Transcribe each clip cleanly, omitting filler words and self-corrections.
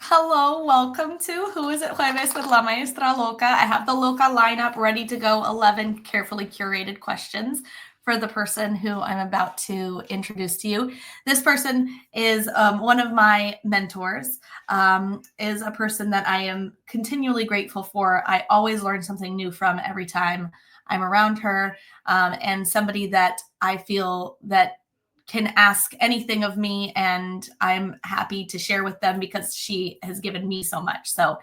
Hello, welcome to Who Is It Jueves with La Maestra Loca. I have the Loca lineup ready to go, 11 carefully curated questions for the person who I'm about to introduce to you. This person is one of my mentors, is a person that I am continually grateful for. I always learn something new from every time I'm around her, and somebody that I feel that can ask anything of me and I'm happy to share with them because she has given me so much. So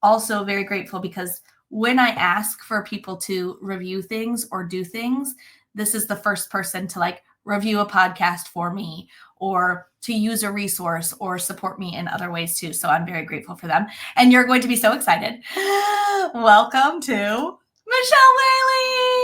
also very grateful because when I ask for people to review things or do things, this is the first person to like review a podcast for me or to use a resource or support me in other ways too. So I'm very grateful for them. And you're going to be so excited. Welcome to Michele Whaley.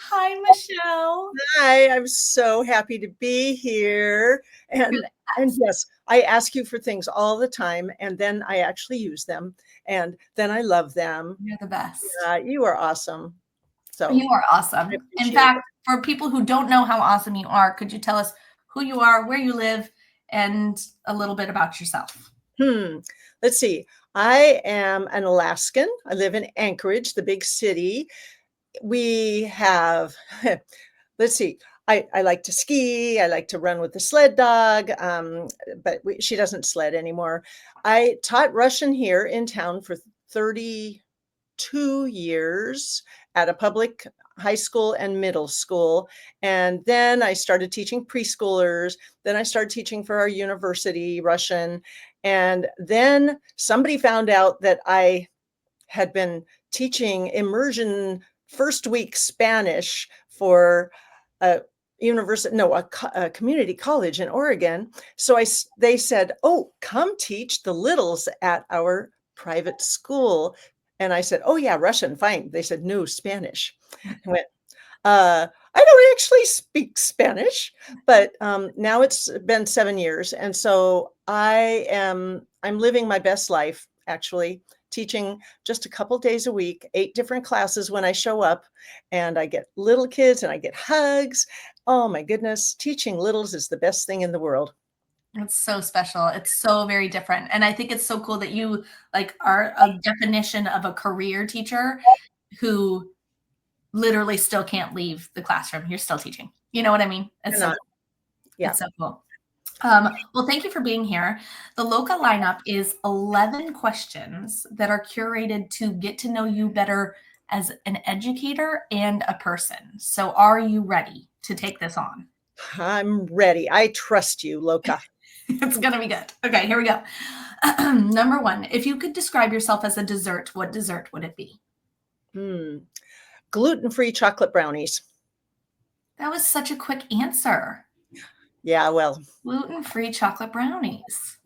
Hi, Michele. Hi, I'm so happy to be here. And yes, I ask you for things all the time, and then I actually use them, and then I love them. You're the best. You are awesome. So You are I awesome. In appreciate fact, for people who don't know how awesome you are, could you tell us who you are, where you live, and a little bit about yourself? Let's see. I am an Alaskan. I live in Anchorage, the big city. We have, let's see. I like to ski. I like to run with the sled dog, but she doesn't sled anymore. I taught Russian here in town for 32 years at a public high school and middle school. And then I started teaching preschoolers. Then I started teaching for our university Russian. And then somebody found out that I had been teaching immersion first week Spanish for a university, no, a community college in Oregon. So they said, "Oh, come teach the littles at our private school." And I said, "Oh yeah, Russian, fine." They said, "No, Spanish." I went, I don't actually speak Spanish, but now it's been 7 years. And so I'm living my best life, actually, teaching just a couple days a week, 8 different classes when I show up, and I get little kids and I get hugs. Oh my goodness, teaching littles is the best thing in the world. It's so special. It's so very different. And I think it's so cool that you like are a definition of a career teacher who literally still can't leave the classroom. You're still teaching. You know what I mean? It's so cool. Yeah. It's so cool. Well, thank you for being here. The Loca lineup is 11 questions that are curated to get to know you better as an educator and a person. So are you ready to take this on? I'm ready. I trust you, Loca. It's going to be good. Okay, here we go. Number 1, if you could describe yourself as a dessert, what dessert would it be? Gluten-free chocolate brownies. That was such a quick answer. Yeah, well. Gluten-free chocolate brownies.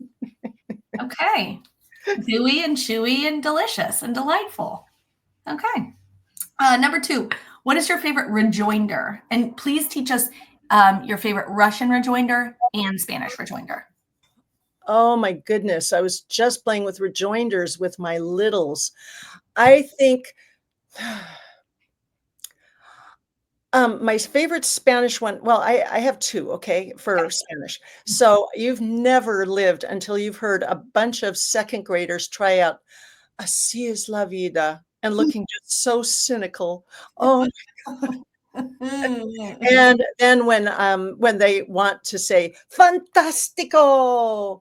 Okay. Gooey and chewy and delicious and delightful. Okay. Number 2, what is your favorite rejoinder? And please teach us your favorite Russian rejoinder and Spanish rejoinder. Oh my goodness. I was just playing with rejoinders with my littles. I think my favorite Spanish one, well, I have 2, okay, for Spanish. So you've never lived until you've heard a bunch of second graders try out "Así es la vida" and looking just so cynical. Oh, and then when they want to say "Fantástico,"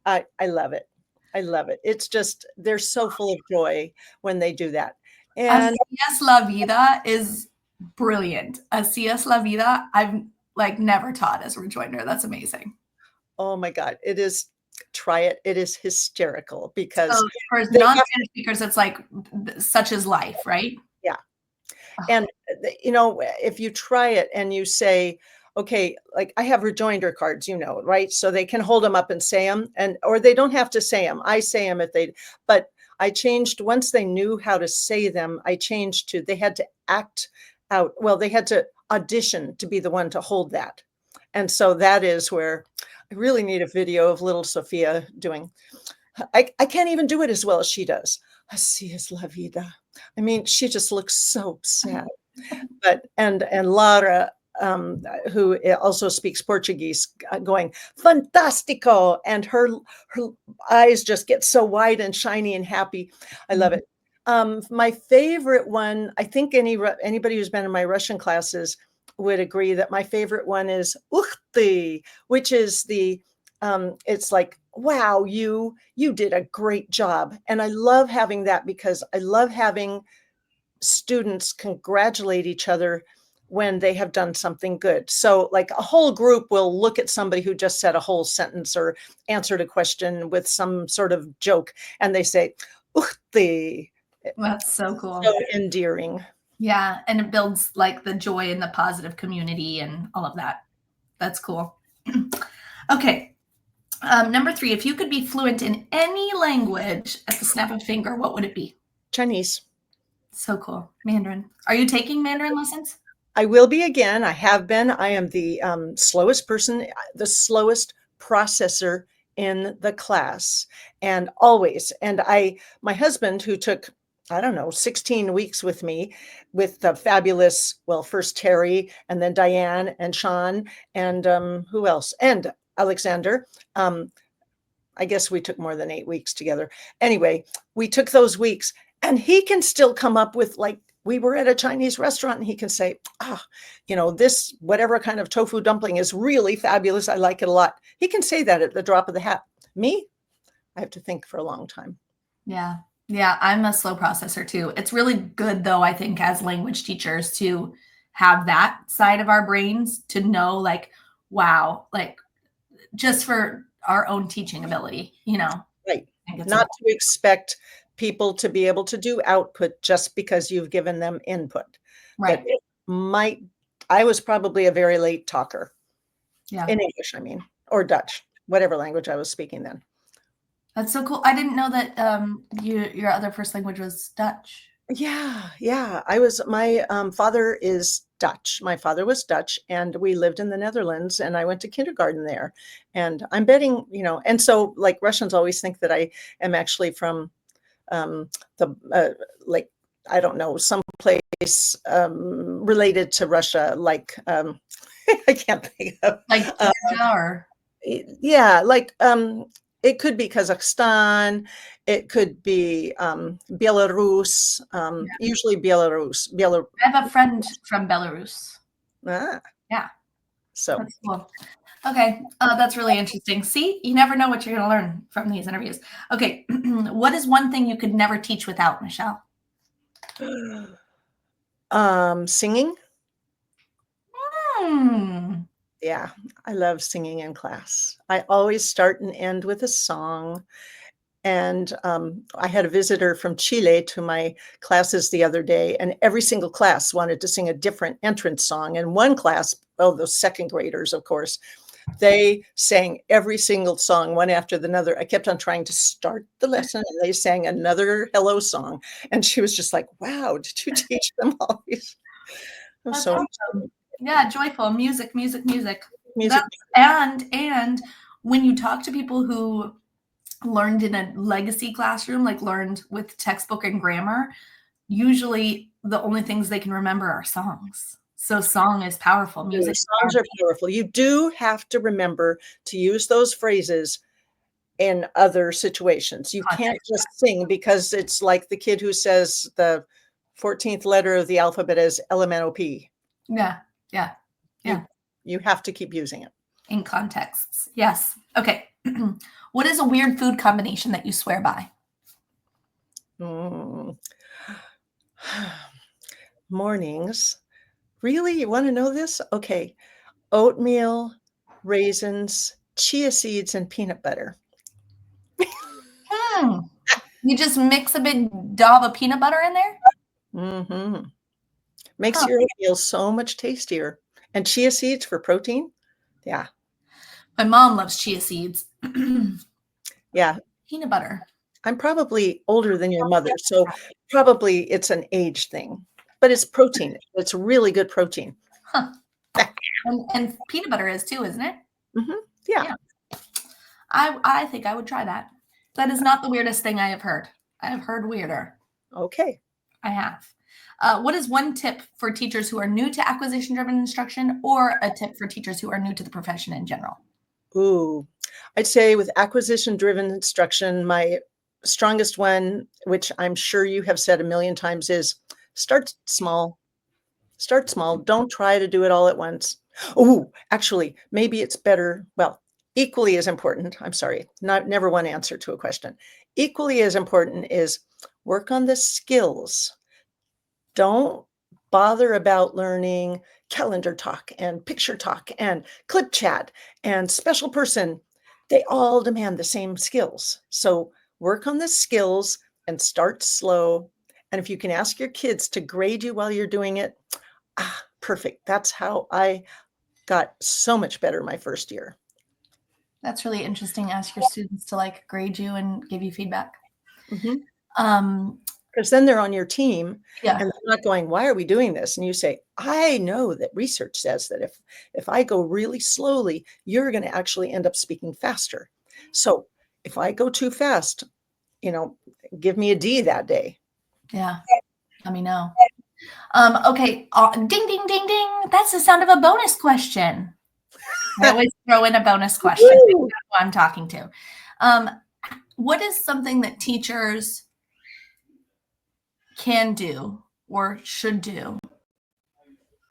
I love it. I love it. It's just they're so full of joy when they do that. And Así es la vida is brilliant. Así es la vida, I've like never taught as a rejoinder. That's amazing. oh my God, it is, try it. It is hysterical because So for they have, non-Spanish speakers, it's like such is life, right? yeah. And if you try it and you say, okay, like I have rejoinder cards, right? So they can hold them up and say them, or they don't have to say them. I say them but I changed once they knew how to say them. I changed to they had to act out. Well, they had to audition to be the one to hold that. And so that is where I really need a video of little Sophia doing. I can't even do it as well as she does. Así es la vida. I mean, she just looks so sad. But and Lara, who also speaks Portuguese, going fantástico, and her eyes just get so wide and shiny and happy. I love it. My favorite one, I think anybody who's been in my Russian classes would agree that my favorite one is "Ukhti," which is it's like, wow, you did a great job. And I love having that because I love having students congratulate each other when they have done something good. So like a whole group will look at somebody who just said a whole sentence or answered a question with some sort of joke, and they say, "Ukhti." That's so cool. So endearing. Yeah, and it builds like the joy and the positive community and all of that. That's cool. Okay. Number 3, if you could be fluent in any language at the snap of a finger, what would it be? Chinese. So cool. Mandarin. Are you taking Mandarin lessons? I will be again. I have been. I am the slowest person, the slowest processor in the class, and always. And my husband, who took, I don't know, 16 weeks with me, with the fabulous, well, first Terry, and then Diane and Sean, and who else? And Alexander. I guess we took more than 8 weeks together. Anyway, we took those weeks, and he can still come up with, like, we were at a Chinese restaurant and he can say, this whatever kind of tofu dumpling is really fabulous. I like it a lot. He can say that at the drop of the hat. Me, I have to think for a long time. Yeah. Yeah, I'm a slow processor too. It's really good though, I think, as language teachers to have that side of our brains to know like, wow, like just for our own teaching ability, Right. I think it's Not to expect people to be able to do output just because you've given them input. right. That I was probably a very late talker. Yeah. In English, I mean, or Dutch, whatever language I was speaking then. That's so cool. I didn't know that your other first language was Dutch. Yeah. My father is Dutch. My father was Dutch, and we lived in the Netherlands, and I went to kindergarten there. And I'm betting, and so like Russians always think that I am actually from like, I don't know, someplace related to Russia, like I can't think of Like Georgia or yeah, like it could be Kazakhstan, it could be Belarus, usually Belarus. I have a friend from Belarus. Ah, Yeah, so that's cool. Okay, that's really interesting. See, you never know what you're going to learn from these interviews. Okay, what is one thing you could never teach without, Michelle? singing. Hmm. Yeah, I love singing in class. I always start and end with a song. And I had a visitor from Chile to my classes the other day, and every single class wanted to sing a different entrance song. And one class, those second graders, of course, they sang every single song one after another. I kept on trying to start the lesson, and they sang another hello song. And she was just like, wow, did you teach them all these? That's So awesome. Yeah, joyful music, music, music. music. And when you talk to people who learned in a legacy classroom, like learned with textbook and grammar, usually the only things they can remember are songs. So song is powerful. Music is Songs are powerful. You do have to remember to use those phrases in other situations. You can't just sing, because it's like the kid who says the 14th letter of the alphabet is LMNOP. Yeah, yeah, yeah. You have to keep using it. In contexts. Yes. Okay. What is a weird food combination that you swear by? Mm. Mornings. Really? You want to know this? Okay. Oatmeal, raisins, chia seeds, and peanut butter. Hmm. You just mix a big dollop of peanut butter in there? Mm-hmm. Makes Huh. your oatmeal so much tastier. And chia seeds for protein. Yeah. My mom loves chia seeds. Yeah. Peanut butter. I'm probably older than your mother, so probably it's an age thing, but it's protein. It's really good protein. Huh. And peanut butter is too, isn't it? Mhm. Yeah. Yeah. I think I would try that. That is not the weirdest thing I have heard. I have heard weirder. Okay. I have. What is one tip for teachers who are new to acquisition-driven instruction, or a tip for teachers who are new to the profession in general? Ooh, I'd say with acquisition-driven instruction, my strongest one, which I'm sure you have said a million times, is start small. Start small. Don't try to do it all at once. Oh, actually, maybe it's better. Well, equally as important. I'm sorry, never one answer to a question. Equally as important is work on the skills. Don't bother about learning calendar talk and picture talk and clip chat and special person. They all demand the same skills. So work on the skills and start slow. And if you can ask your kids to grade you while you're doing it, perfect. That's how I got so much better my first year. That's really interesting. Ask your students to like grade you and give you feedback. Mhm. Um, Because then they're on your team yeah, and they're not going, why are we doing this? And you say, I know that research says that if I go really slowly, you're going to actually end up speaking faster. So if I go too fast, give me a D that day. yeah. Let me know. Okay. Ding, ding, ding, ding. That's the sound of a bonus question. I always throw in a bonus question. I know who I'm talking to. What is something that teachers can do or should do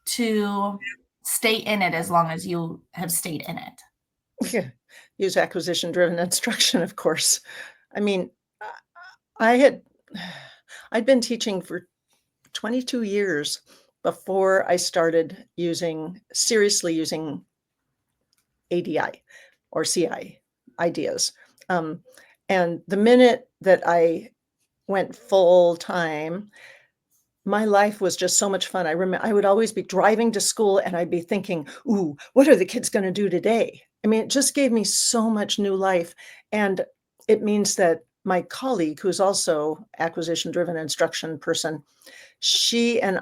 to stay in it as long as you have stayed in it? Use acquisition-driven instruction, of course. I mean, I had I'd been teaching for 22 years before I started seriously using ADI or CI ideas. And the minute that I went full time, my life was just so much fun. I remember I would always be driving to school and I'd be thinking, ooh, what are the kids going to do today? I mean, it just gave me so much new life. And it means that my colleague, who's also acquisition-driven instruction person, she and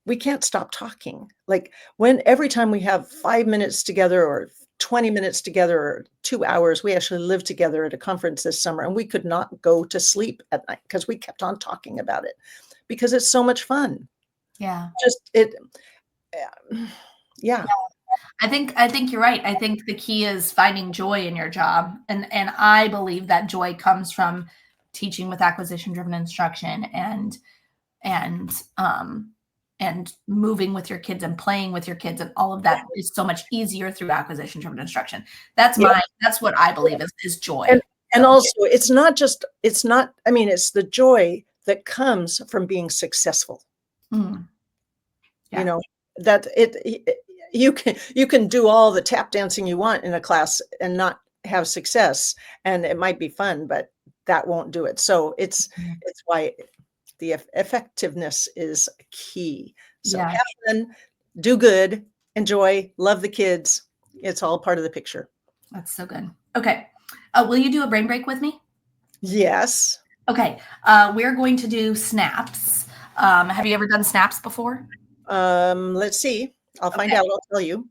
we can't stop talking. Like every time we have 5 minutes together or 20 minutes together or 2 hours, we actually lived together at a conference this summer and we could not go to sleep at night because we kept on talking about it because it's so much fun. Yeah. Yeah. I think you're right. I think the key is finding joy in your job. And I believe that joy comes from teaching with acquisition driven instruction and moving with your kids and playing with your kids, and all of that is so much easier through acquisition driven instruction. That's what I believe is joy. And also it's the joy that comes from being successful. Mm. Yeah. That you can do all the tap dancing you want in a class and not have success, and it might be fun, but that won't do it. So it's why the effectiveness is key. So have fun, do good, enjoy, love the kids. It's all part of the picture. That's so good. Okay. Will you do a brain break with me? Yes. Okay. We're going to do snaps. Have you ever done snaps before? Let's see. I'll find out. I'll tell you.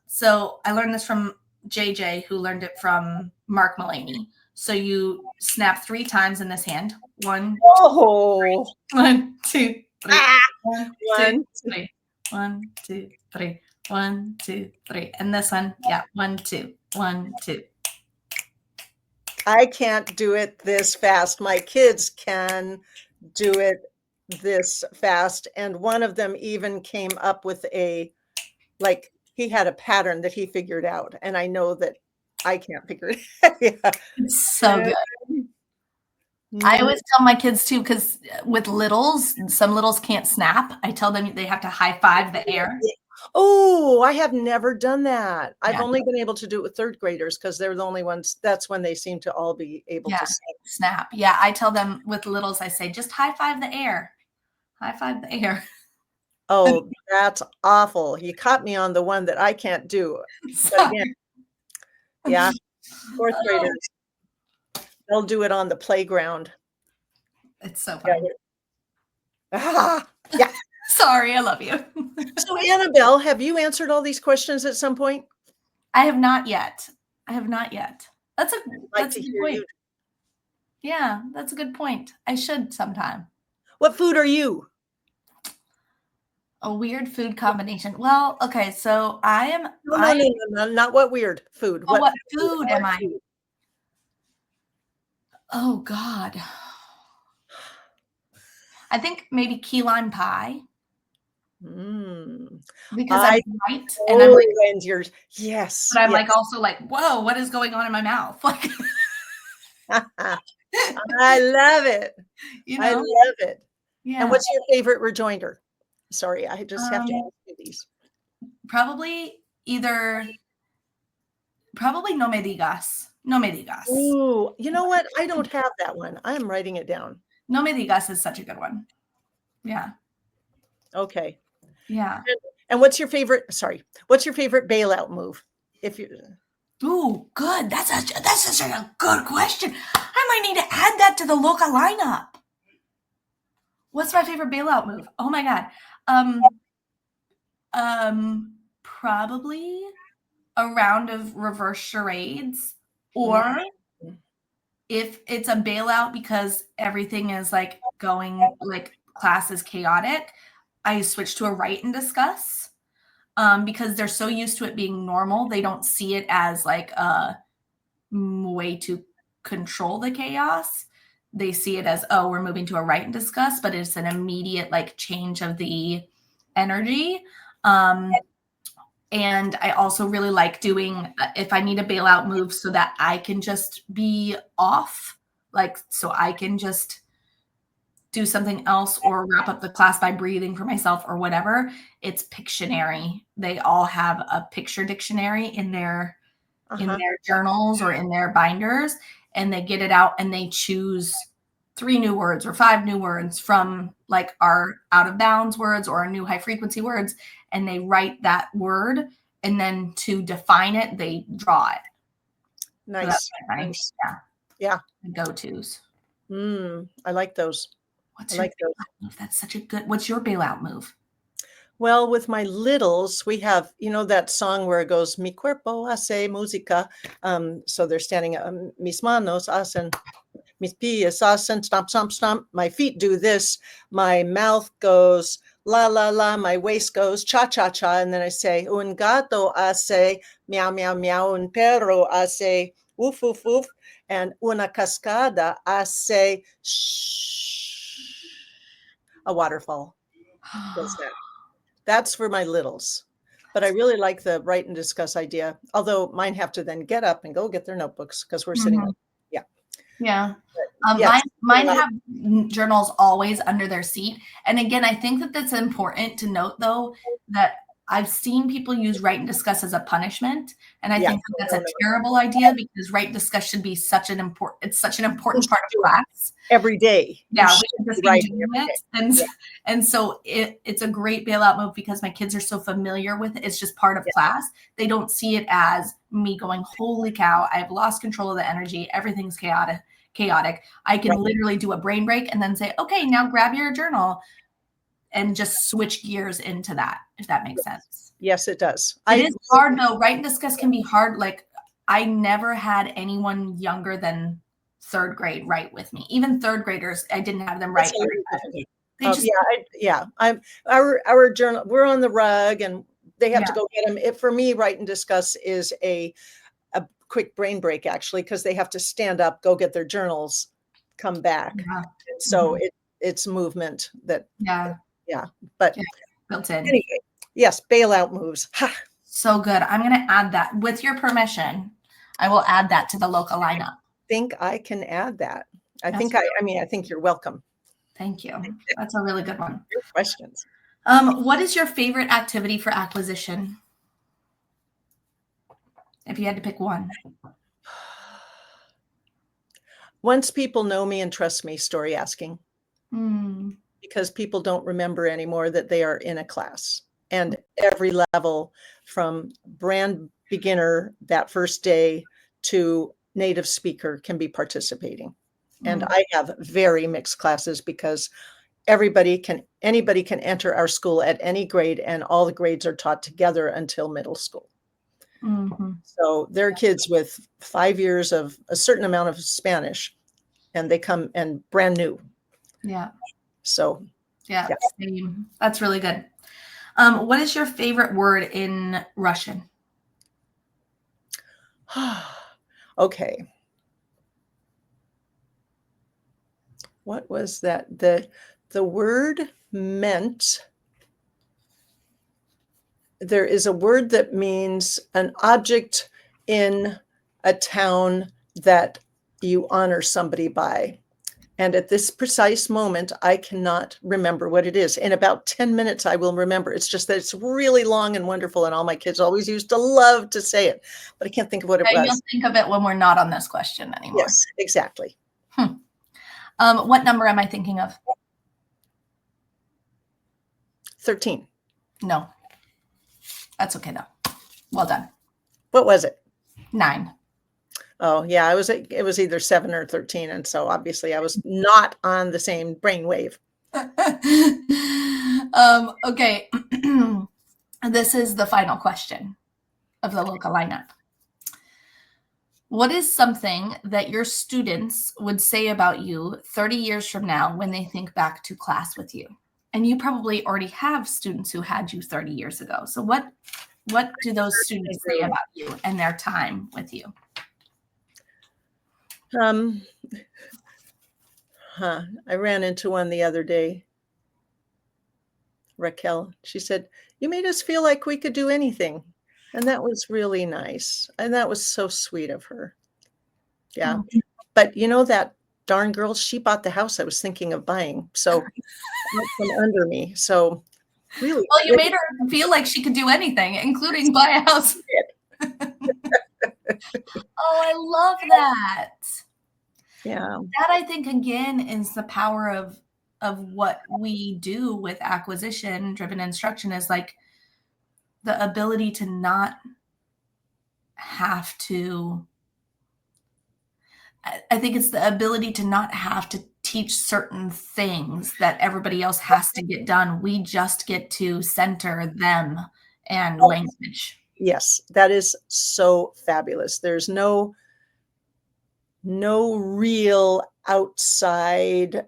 So I learned this from JJ, who learned it from Mark Mullaney. So you snap 3 times in this hand. 1, Oh, 1, 2, 3. 1, 2, 1, 3. 1, 2, 3. 1, 2, 3. And this one, 1, 2, 1, 2. I can't do it this fast. My kids can do it this fast. And one of them even came up with he had a pattern that he figured out. And I know that I can't figure it out. It's so good. I always tell my kids too, because with littles, some littles can't snap. I tell them they have to high five the air. Oh, I have never done that. I've Yeah. only been able to do it with third graders because they're the only ones. That's when they seem to all be able to snap. Yeah, I tell them with littles, I say, just high five the air. High five the air. Oh, that's awful. You caught me on the one that I can't do. But again, yeah, fourth graders, they'll do it on the playground. It's so funny. Yeah. Sorry, I love you. So Annabelle, have you answered all these questions at some point? I have not yet. That's a good point. Yeah, that's a good point. I should sometime. What food are you? A weird food combination. Well, okay, so I am No, not what weird food. oh, what Food? food What am I? food? Oh God. I think maybe key lime pie Mm. because I'm I white and I'm Oh, like, and you're yes, but I'm like yes. also like, whoa, what is going on in my mouth? Like, I love it. you I know? love it. And Yeah. what's your favorite rejoinder? Sorry, I just have to Um, ask you these. probably either probably no me digas. No me digas. Ooh, you know what? I don't have that one. I'm writing it down. No me digas is such a good one. Yeah. Okay. Yeah. And what's your favorite bailout move? If you Ooh, good. That's such a good question. I might need to add that to the Loca lineup. What's my favorite bailout move? Oh my god. Um, probably a round of reverse charades, or Mm. if it's a bailout because everything is like going like class is chaotic, I switch to a write and discuss. Because they're so used to it being normal, they don't see it as like a way to control the chaos. They see it as, oh, we're moving to a write and discuss, but it's an immediate like change of the energy. Um, and I also really like doing if I need a bailout move so that I can just be off, like so I can just do something else or wrap up the class by breathing for myself or whatever. It's Pictionary. They all have a picture dictionary in Uh-huh. their journals or in their binders, and they get it out and they choose 3 new words or 5 new words from like our out of bounds words or our new high frequency words, and they write that word, and then to define it, they draw it. So that's Nice. my Nice. yeah, Yeah. go-tos. I like those. I What's your like those. bailout move? That's such a good what's your bailout move? Well, with my littles, we have, that song where it goes, mi cuerpo hace música. So they're standing, mis manos hacen, mis pies hacen, stomp, stomp, stomp. My feet do this. My mouth goes, la, la, la. My waist goes, cha, cha, cha. And then I say, un gato hace, meow, meow, meow. Un perro hace, woof, woof, woof. And una cascada hace, shh. A waterfall does that. That's for my littles. But I really like the write and discuss idea, although mine have to then get up and go get their notebooks because we're sitting. Mhm. Yeah. Yeah. Yes. Mine have journals always under their seat. And again, I think that that's important to note, though, that I've seen people use write and discuss as a punishment, and I Yeah. think that that's No, a no, terrible idea because write and discuss should be it's such an you important should part of do it class. every day. You Yeah, should we should be just be writing doing every it, day. Yeah. and so it's a great bailout move because my kids are so familiar with it. It's just part of Yeah. class. They don't see it as me going, "Holy cow, I've lost control of the energy. Everything's chaotic." I can Right. literally do a brain break and then say, "Okay, now grab your journal," and just switch gears into that, if that makes sense. Yes, it does. It is hard though. Write and discuss can be hard. Like I never had anyone younger than 3rd grade write with me. Even 3rd graders, I didn't have them That's write a every little time. difficult. They just Yeah. I'm our journal. We're on the rug, and they have yeah. to go get them. It for me, write and discuss is a quick brain break actually because they have to stand up, go get their journals, come back. Yeah. And so Mhm. it's movement that Yeah. yeah. But Yeah. Built in. anyway, yes, bailout moves. Ha! So good. I'm gonna add that. With your permission, I will add that to the local lineup. Think I can add that. That's I think you're welcome. thank you. That's a really good one. Your questions. What is your favorite activity for acquisition? If you had to pick one. Once people know me and trust me, story asking, Hmm. because people don't remember anymore that they are in a class. And every level from brand beginner that first day to native speaker can be participating. And Mm, I have very mixed classes because anybody can enter our school at any grade, and all the grades are taught together until middle school. mhm. So there are kids with 5 years of a certain amount of Spanish, and they come and brand new. Yeah. So Yeah. yeah. Same. That's really good. What is your favorite word in Russian? Okay. What was that? The word meant, there is a word that means an object in a town that you honor somebody by. And at this precise moment, I cannot remember what it is. In about 10 minutes, I will remember. It's just that it's really long and wonderful, and all my kids always used to love to say it, but I can't think of what it Okay, was. you'll think of it when we're not on this question anymore. Yes, exactly. What number am I thinking of? 13. No. That's okay, though. Well done. What was it? 9. Oh, yeah, it was either 7 or 13, and so obviously I was not on the same brainwave. Okay. This is the final question of the Loca lineup. What is something that your students would say about you 30 years from now when they think back to class with you? And you probably already have students who had you 30 years ago. So what do those students say about you and their time with you? I ran into one the other day. Raquel, she said, "You made us feel like we could do anything." And that was really nice. And that was so sweet of her. Yeah. But you know, that darn girl, she bought the house I was thinking of buying. So out from under me. So really, Well, you made her feel like she could do anything, including buy a house. Oh, I love that. yeah. That I think again is the power of what we do with acquisition driven instruction is like the ability to not have to I think it's the ability to not have to teach certain things that everybody else has to get done. We just get to center them and language. Yes, that is so fabulous. There's no real outside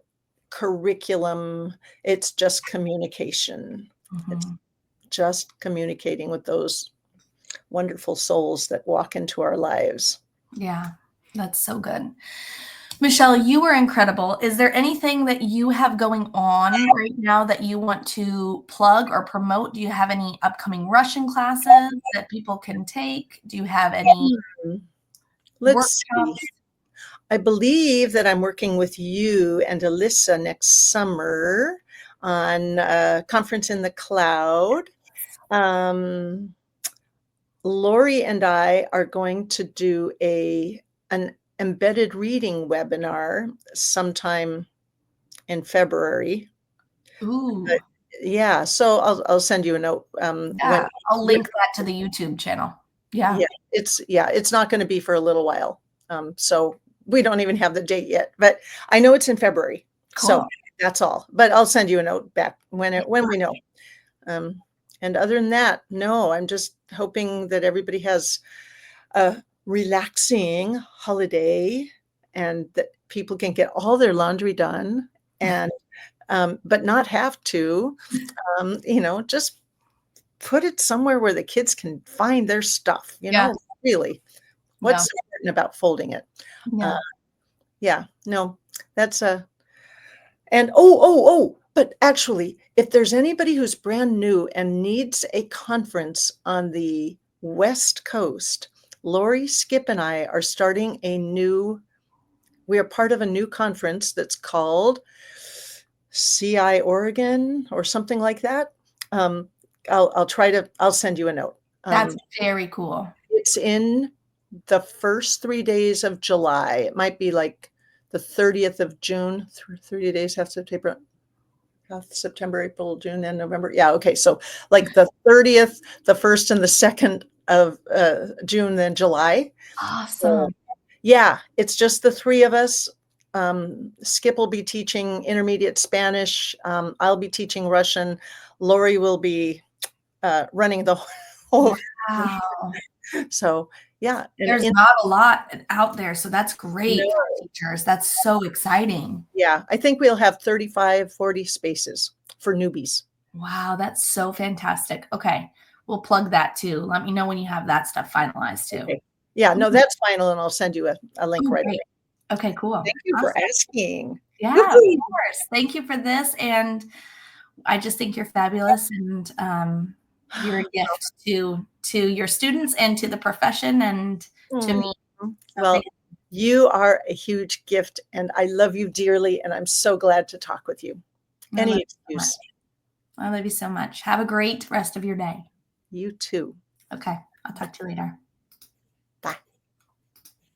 curriculum. It's just communication. It's just communicating with those wonderful souls that walk into our lives. Yeah, that's so good. Michele, you were incredible. Is there anything that you have going on right now that you want to plug or promote? Do you have any upcoming Russian classes that people can take? Do you have any Let's see. workshops? I believe that I'm working with you and Alyssa next summer on a conference in the cloud. Lori and I are going to do an embedded reading webinar sometime in February. Ooh. Yeah, so I'll send you a note. Yeah, I'll link that to the YouTube channel. Yeah. It's not going to be for a little while. So we don't even have the date yet, but I know it's in February. Cool. So that's all. But I'll send you a note back when we know. And other than that, no, I'm just hoping that everybody has a relaxing holiday and that people can get all their laundry done and but not have to, just put it somewhere where the kids can find their stuff, really. What's so important about folding it? No, that's and but actually, if there's anybody who's brand new and needs a conference on the West Coast, Lori, Skip, and I are starting we are part of a new conference that's called CI Oregon or something like that. I'll send you a note. That's very cool. It's in the first 3 days of July. It might be like the 30th of June, 30 days, half September, April, June, and November. Yeah. Okay. So like the 30th, the 1st and the 2nd of June, then July. Awesome. So, yeah. It's just the three of us. Skip will be teaching intermediate Spanish. I'll be teaching Russian. Lori will be running the whole. Wow. So yeah. There's not a lot out there. So that's great for teachers. That's so exciting. Yeah. I think we'll have 35, 40 spaces for newbies. Wow, that's so fantastic. Okay, we'll plug that too. Let me know when you have that stuff finalized too. Okay. Yeah, no, Mhm. that's final, and I'll send you a link Oh, right great. away. Okay, cool. Thank you for Awesome. asking. Yeah, of Woo-hoo. course. Thank you for this, and I just think you're fabulous, and you're a gift to your students and to the profession and to Mm. me. So Well, thank you are a huge gift, and I love you dearly, and I'm so glad to talk with you. you. I love Any you so much. excuse. I love you so much. Have a great rest of your day. You too. Okay, I'll talk to you later.